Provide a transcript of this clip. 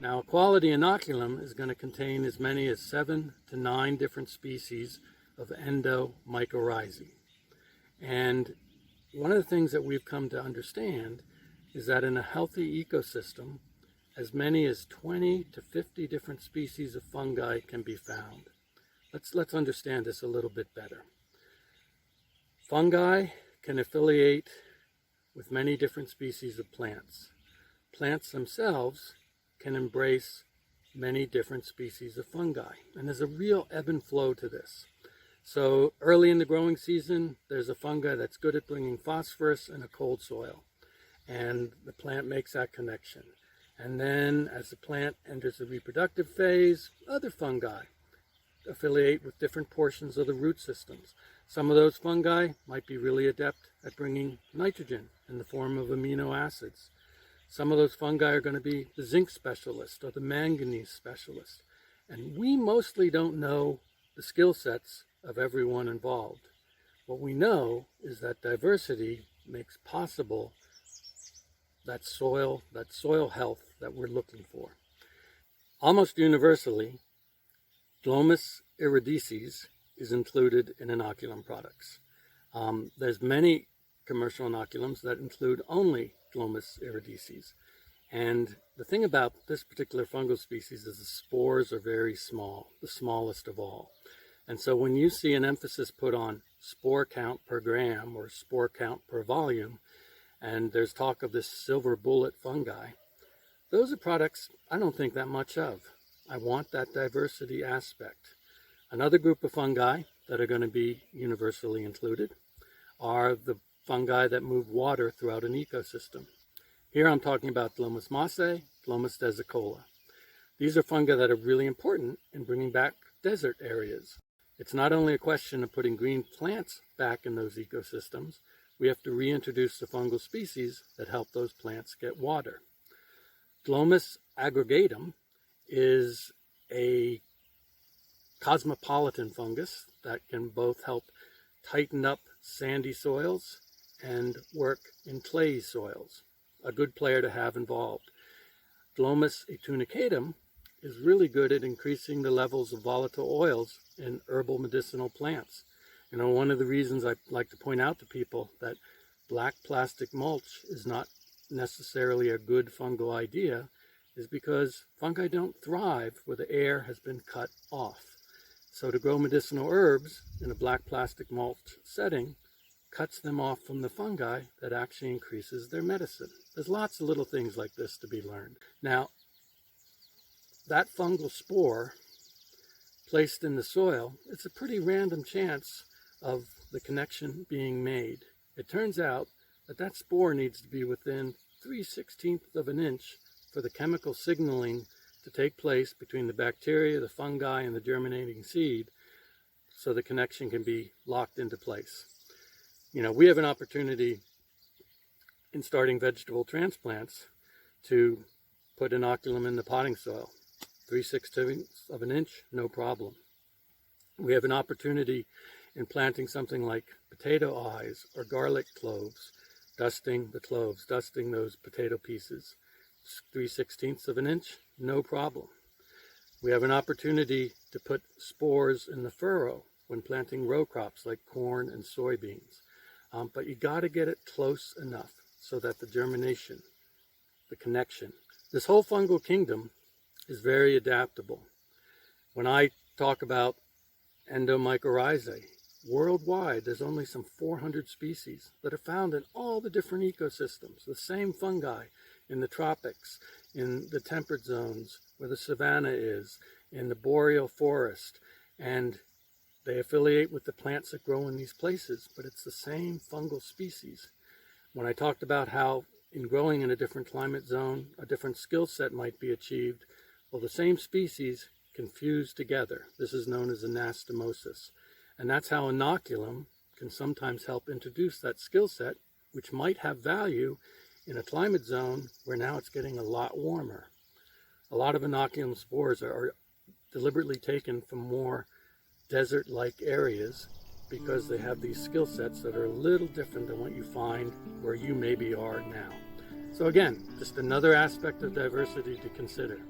Now, a quality inoculum is going to contain as many as 7 to 9 different species of Mycorrhizae. And one of the things that we've come to understand is that in a healthy ecosystem, as many as 20 to 50 different species of fungi can be found. Let's understand this a little bit better. Fungi can affiliate with many different species of plants. Plants themselves can embrace many different species of fungi. And there's a real ebb and flow to this. So early in the growing season, there's a fungi that's good at bringing phosphorus in a cold soil. And the plant makes that connection. And then as the plant enters the reproductive phase, other fungi affiliate with different portions of the root systems. Some of those fungi might be really adept at bringing nitrogen in the form of amino acids. Some of those fungi are going to be the zinc specialist or the manganese specialist. And we mostly don't know the skill sets of everyone involved. What we know is that diversity makes possible that soil health that we're looking for. Almost universally, Glomus iridices is included in inoculum products. There's many commercial inoculums that include only Glomus iridices. And the thing about this particular fungal species is the spores are very small, the smallest of all. And so when you see an emphasis put on spore count per gram or spore count per volume, and there's talk of this silver bullet fungi, those are products I don't think that much of. I want that diversity aspect. Another group of fungi that are going to be universally included are the fungi that move water throughout an ecosystem. Here I'm talking about Glomus massae, Glomus desicola. These are fungi that are really important in bringing back desert areas. It's not only a question of putting green plants back in those ecosystems, we have to reintroduce the fungal species that help those plants get water. Glomus aggregatum is a cosmopolitan fungus that can both help tighten up sandy soils and work in clay soils. A good player to have involved. Glomus etunicatum is really good at increasing the levels of volatile oils in herbal medicinal plants. You know, one of the reasons I like to point out to people that black plastic mulch is not necessarily a good fungal idea is because fungi don't thrive where the air has been cut off. So to grow medicinal herbs in a black plastic mulch setting cuts them off from the fungi that actually increases their medicine. There's lots of little things like this to be learned. Now, that fungal spore placed in the soil, it's a pretty random chance of the connection being made. It turns out that that spore needs to be within 3/16 of an inch for the chemical signaling to take place between the bacteria, the fungi, and the germinating seed so the connection can be locked into place. You know, we have an opportunity in starting vegetable transplants to put inoculum in the potting soil. 3/16 of an inch, no problem. We have an opportunity in planting something like potato eyes or garlic cloves, dusting the cloves, dusting those potato pieces. 3/16 of an inch, no problem. We have an opportunity to put spores in the furrow when planting row crops like corn and soybeans. But you got to get it close enough so that the germination, the connection, this whole fungal kingdom is very adaptable. When I talk about Mycorrhizae, worldwide there's only some 400 species that are found in all the different ecosystems, the same fungi in the tropics, in the temperate zones where the savanna is, in the boreal forest, and they affiliate with the plants that grow in these places, but it's the same fungal species. When I talked about how in growing in a different climate zone, a different skill set might be achieved, well, the same species can fuse together. This is known as anastomosis. And that's how inoculum can sometimes help introduce that skill set, which might have value in a climate zone where now it's getting a lot warmer. A lot of inoculum spores are deliberately taken from more desert-like areas because they have these skill sets that are a little different than what you find where you maybe are now. So again, just another aspect of diversity to consider.